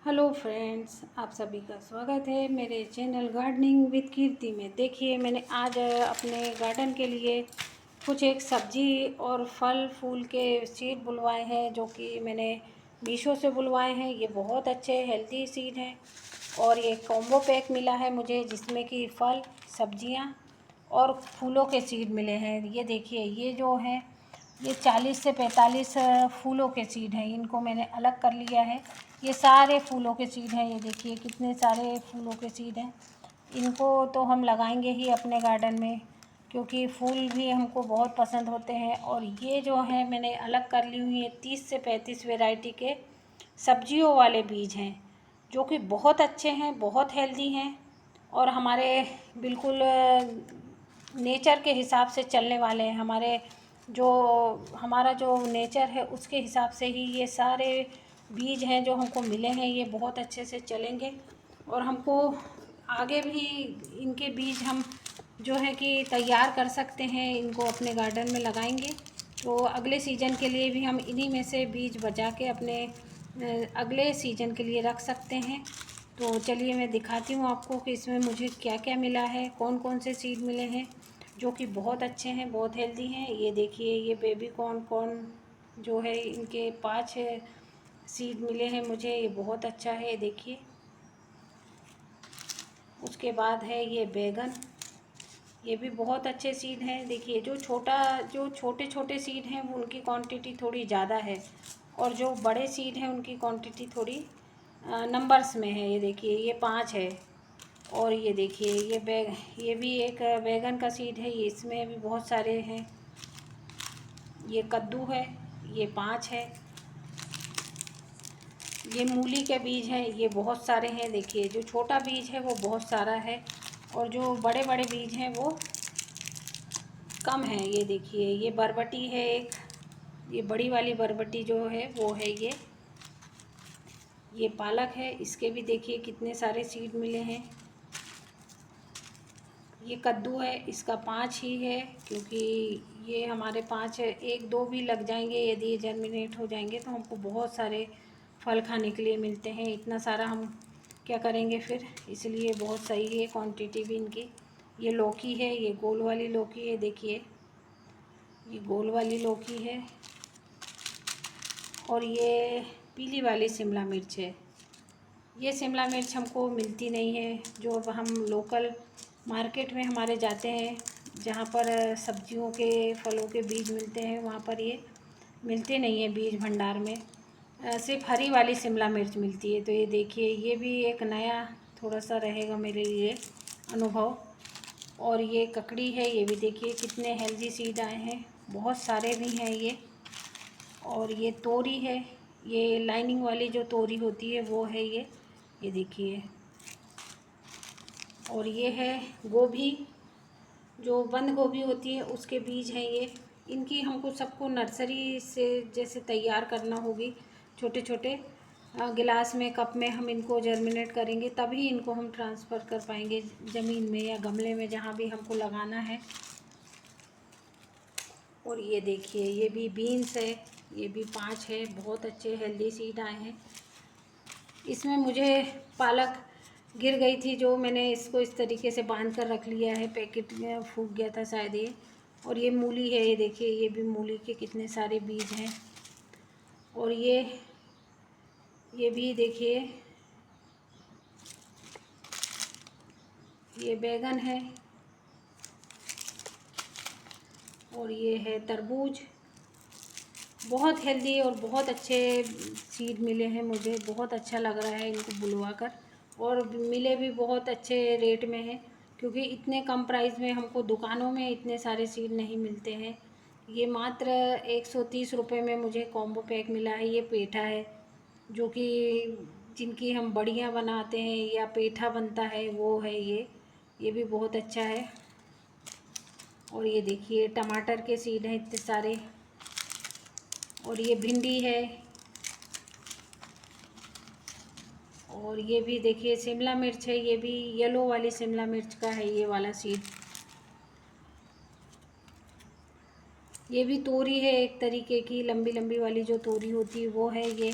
Hello friends, आप सभी का स्वागत है मेरे चैनल गार्डनिंग विद कीर्ति में। देखिए, मैंने आज अपने गार्डन के लिए कुछ एक सब्जी और फल फूल के सीड बुलवाए हैं, जो कि मैंने मीशो से बुलवाए हैं। ये बहुत अच्छे हेल्दी सीड हैं और ये कॉम्बो पैक मिला है मुझे, जिसमें कि फल, सब्जियां और फूलों के सीड मिले हैं। ये देखिए, ये जो है ये 40 से 45 फूलों के सीड हैं। इनको मैंने अलग कर लिया है। ये सारे फूलों के सीड हैं। ये देखिए कितने सारे फूलों के सीड हैं। इनको तो हम लगाएंगे ही अपने गार्डन में, क्योंकि फूल भी हमको बहुत पसंद होते हैं। और ये जो है मैंने अलग कर ली हुई है 30 से 35 वैरायटी के सब्जियों वाले बीज हैं, जो कि बहुत अच्छे हैं, बहुत हेल्दी हैं और हमारे बिल्कुल नेचर के हिसाब से चलने वाले हैं। हमारा जो नेचर है उसके हिसाब से ही ये सारे बीज हैं जो हमको मिले हैं। ये बहुत अच्छे से चलेंगे और हमको आगे भी इनके बीज हम जो है कि तैयार कर सकते हैं, इनको अपने गार्डन में लगाएंगे तो अगले सीज़न के लिए भी हम इन्हीं में से बीज बचा के अपने अगले सीज़न के लिए रख सकते हैं। तो चलिए मैं दिखाती हूँ आपको कि इसमें मुझे क्या क्या मिला है, कौन कौन से सीड मिले हैं जो कि बहुत अच्छे हैं, बहुत हेल्दी हैं। ये देखिए, ये बेबी कॉर्न जो है, इनके 5 सीड मिले हैं मुझे। ये बहुत अच्छा है, देखिए। उसके बाद है ये बैगन, ये भी बहुत अच्छे सीड हैं। देखिए, जो छोटे छोटे सीड हैं वो उनकी क्वांटिटी थोड़ी ज़्यादा है, और जो बड़े सीड हैं उनकी क्वांटिटी थोड़ी नंबर्स में है। ये देखिए, ये 5 है। और ये देखिए, ये भी एक बैगन का सीड है। ये इसमें भी बहुत सारे हैं। ये कद्दू है, ये 5 है। ये मूली के बीज हैं, ये बहुत सारे हैं। देखिए, जो छोटा बीज है वो बहुत सारा है और जो बड़े बड़े बीज हैं वो कम है। ये देखिए, ये बरबटी है एक, ये बड़ी वाली बरबटी जो है वो है ये पालक है। इसके भी देखिए कितने सारे सीड मिले हैं। ये कद्दू है, इसका 5 ही है, क्योंकि ये हमारे 5 है। 1-2 भी लग जाएंगे, यदि ये जर्मिनेट हो जाएंगे तो हमको बहुत सारे फल खाने के लिए मिलते हैं। इतना सारा हम क्या करेंगे फिर, इसलिए बहुत सही है क्वांटिटी भी इनकी। ये लौकी है, ये गोल वाली लौकी है। देखिए, ये गोल वाली लौकी है। और ये पीली वाली शिमला मिर्च है। ये शिमला मिर्च हमको मिलती नहीं है। जो अब हम लोकल मार्केट में हमारे जाते हैं, जहाँ पर सब्जियों के फलों के बीज मिलते हैं, वहाँ पर ये मिलते नहीं है बीज भंडार में। सिर्फ हरी वाली शिमला मिर्च मिलती है। तो ये देखिए, ये भी एक नया थोड़ा सा रहेगा मेरे लिए अनुभव। और ये ककड़ी है, ये भी देखिए कितने हेल्दी सीड आए हैं, बहुत सारे भी हैं ये। और ये तोरी है, ये लाइनिंग वाली जो तोरी होती है वो है ये देखिए। और ये है गोभी, जो बंद गोभी होती है उसके बीज हैं ये। इनकी हमको सबको नर्सरी से जैसे तैयार करना होगी। छोटे छोटे गिलास में, कप में हम इनको जर्मिनेट करेंगे, तभी इनको हम ट्रांसफ़र कर पाएंगे ज़मीन में या गमले में, जहाँ भी हमको लगाना है। और ये देखिए, ये भी बीन्स है, ये भी 5 है। बहुत अच्छे हेल्दी सीड आए हैं। इसमें मुझे पालक गिर गई थी, जो मैंने इसको इस तरीके से बांध कर रख लिया है। पैकेट में फूट गया था शायद ये। और ये मूली है, ये देखिए, ये भी मूली के कितने सारे बीज हैं। और ये भी देखिए, ये बैगन है। और ये है तरबूज। बहुत हेल्दी और बहुत अच्छे सीड मिले हैं मुझे। बहुत अच्छा लग रहा है इनको बुलवा कर, और मिले भी बहुत अच्छे रेट में है, क्योंकि इतने कम प्राइस में हमको दुकानों में इतने सारे सीड नहीं मिलते हैं। ये मात्र 130 रुपये में मुझे कॉम्बो पैक मिला है। ये पेठा है, जो कि जिनकी हम बड़ियाँ बनाते हैं या पेठा बनता है, वो है ये भी बहुत अच्छा है। और ये देखिए, टमाटर के सीड हैं इतने सारे। और ये भिंडी है। और ये भी देखिए शिमला मिर्च है, ये भी येलो वाली शिमला मिर्च का है ये वाला सीड। ये भी तोरी है, एक तरीके की लंबी लंबी वाली जो तोरी होती है वो है ये।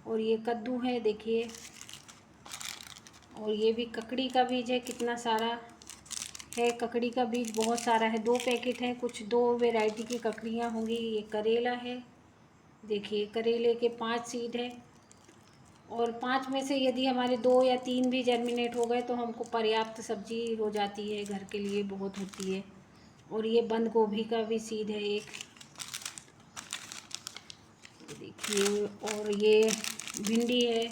और ये कद्दू है, देखिए। और ये भी ककड़ी का बीज है, कितना सारा है ककड़ी का बीज, बहुत सारा है। 2 पैकेट है, कुछ 2 वैरायटी की ककड़ियाँ होंगी। ये करेला है, देखिए करेले के 5 सीड है, और 5 में से यदि हमारे 2 या 3 भी जर्मिनेट हो गए तो हमको पर्याप्त सब्जी हो जाती है, घर के लिए बहुत होती है। और ये बंद गोभी का भी सीड है एक, देखिए। और ये भिंडी है,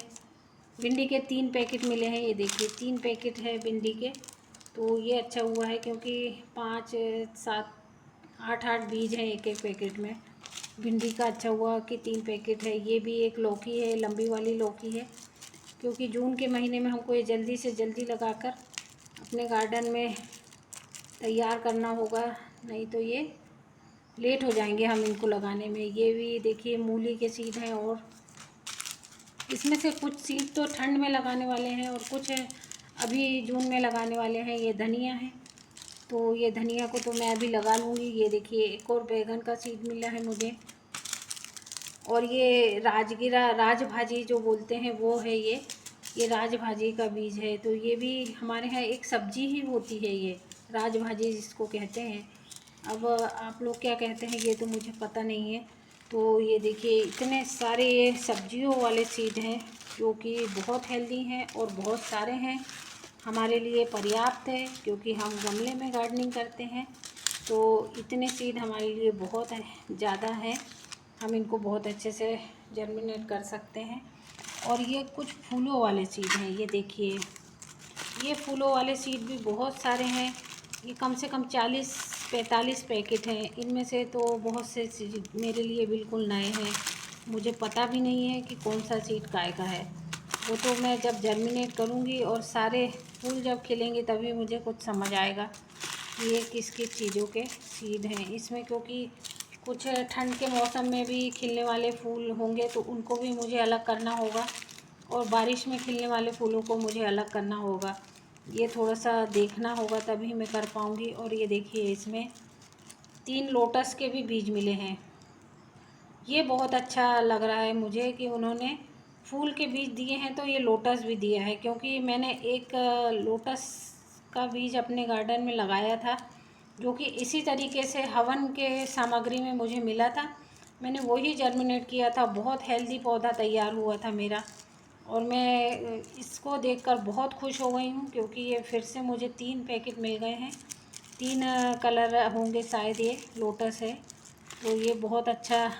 भिंडी के 3 पैकेट मिले हैं, ये देखिए 3 पैकेट है भिंडी के। तो ये अच्छा हुआ है क्योंकि 5 7 8 बीज हैं एक एक पैकेट में। भिंडी का अच्छा हुआ कि 3 पैकेट है। ये भी एक लौकी है, लंबी वाली लौकी है, क्योंकि जून के महीने में हमको ये जल्दी से जल्दी लगाकर अपने गार्डन में तैयार करना होगा, नहीं तो ये लेट हो जाएंगे हम इनको लगाने में। ये भी देखिए मूली के सीड हैं, और इसमें से कुछ सीड तो ठंड में लगाने वाले हैं और कुछ अभी जून में लगाने वाले हैं। ये धनिया है, तो ये धनिया को तो मैं अभी लगा लूँगी। ये देखिए एक और बैगन का सीड मिला है मुझे, और ये राजगिरा राजभाजी जो बोलते हैं वो है ये राजभाजी का बीज है। तो ये भी हमारे यहाँ एक सब्जी ही होती है, ये राजभाजी जिसको कहते हैं। अब आप लोग क्या कहते हैं ये तो मुझे पता नहीं है। तो ये देखिए इतने सारे ये सब्जियों वाले सीड हैं जो कि बहुत हेल्दी हैं और बहुत सारे हैं, हमारे लिए पर्याप्त है, क्योंकि हम गमले में गार्डनिंग करते हैं। तो इतने सीड हमारे लिए बहुत ज़्यादा हैं, हम इनको बहुत अच्छे से जर्मिनेट कर सकते हैं। और ये कुछ फूलों वाले सीड हैं, ये देखिए ये फूलों वाले सीड भी बहुत सारे हैं। ये कम से कम 40-45 पैकेट हैं। इनमें से तो बहुत से सीड मेरे लिए बिल्कुल नए हैं, मुझे पता भी नहीं है कि कौन सा सीड काय का है। वो तो मैं जब जर्मिनेट करूँगी और सारे फूल जब खिलेंगे तभी मुझे कुछ समझ आएगा कि ये किस किस चीज़ों के सीड हैं इसमें। क्योंकि कुछ ठंड के मौसम में भी खिलने वाले फूल होंगे तो उनको भी मुझे अलग करना होगा, और बारिश में खिलने वाले फूलों को मुझे अलग करना होगा। ये थोड़ा सा देखना होगा तभी मैं कर पाऊँगी। और ये देखिए इसमें 3 लोटस के भी बीज मिले हैं। ये बहुत अच्छा लग रहा है मुझे कि उन्होंने फूल के बीज दिए हैं तो ये लोटस भी दिया है, क्योंकि मैंने एक लोटस का बीज अपने गार्डन में लगाया था जो कि इसी तरीके से हवन के सामग्री में मुझे मिला था। मैंने वही जर्मिनेट किया था, बहुत हेल्दी पौधा तैयार हुआ था मेरा, और मैं इसको देखकर बहुत खुश हो गई हूँ क्योंकि ये फिर से मुझे 3 पैकेट मिल गए हैं। 3 कलर होंगे शायद, ये लोटस है, तो ये बहुत अच्छा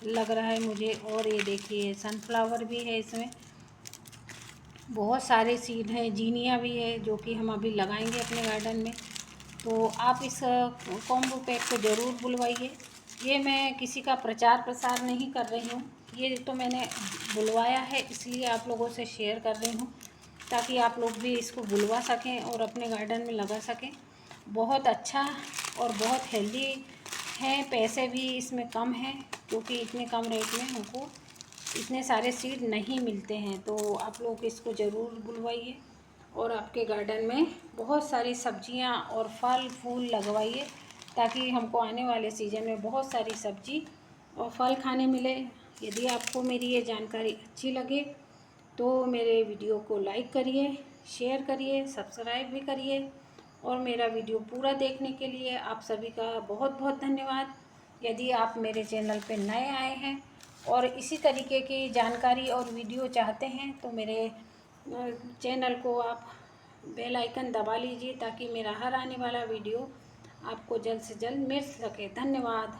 लग रहा है मुझे। और ये देखिए सनफ्लावर भी है, इसमें बहुत सारे सीड हैं। जीनिया भी है जो कि हम अभी लगाएंगे अपने गार्डन में। तो आप इस कॉम्बो पैक को ज़रूर बुलवाइए। ये मैं किसी का प्रचार प्रसार नहीं कर रही हूँ, ये तो मैंने बुलवाया है इसलिए आप लोगों से शेयर कर रही हूँ, ताकि आप लोग भी इसको बुलवा सकें और अपने गार्डन में लगा सकें। बहुत अच्छा और बहुत हेल्दी है, पैसे भी इसमें कम हैं क्योंकि इतने कम रेट में हमको इतने सारे सीड नहीं मिलते हैं। तो आप लोग इसको ज़रूर बुलवाइए और आपके गार्डन में बहुत सारी सब्जियां और फल फूल लगवाइए, ताकि हमको आने वाले सीज़न में बहुत सारी सब्जी और फल खाने मिले। यदि आपको मेरी ये जानकारी अच्छी लगे तो मेरे वीडियो को लाइक करिए, शेयर करिए, सब्सक्राइब भी करिए, और मेरा वीडियो पूरा देखने के लिए आप सभी का बहुत बहुत धन्यवाद। यदि आप मेरे चैनल पर नए आए हैं और इसी तरीके की जानकारी और वीडियो चाहते हैं तो मेरे चैनल को आप बेल आइकन दबा लीजिए, ताकि मेरा हर आने वाला वीडियो आपको जल्द से जल्द मिल सके। धन्यवाद।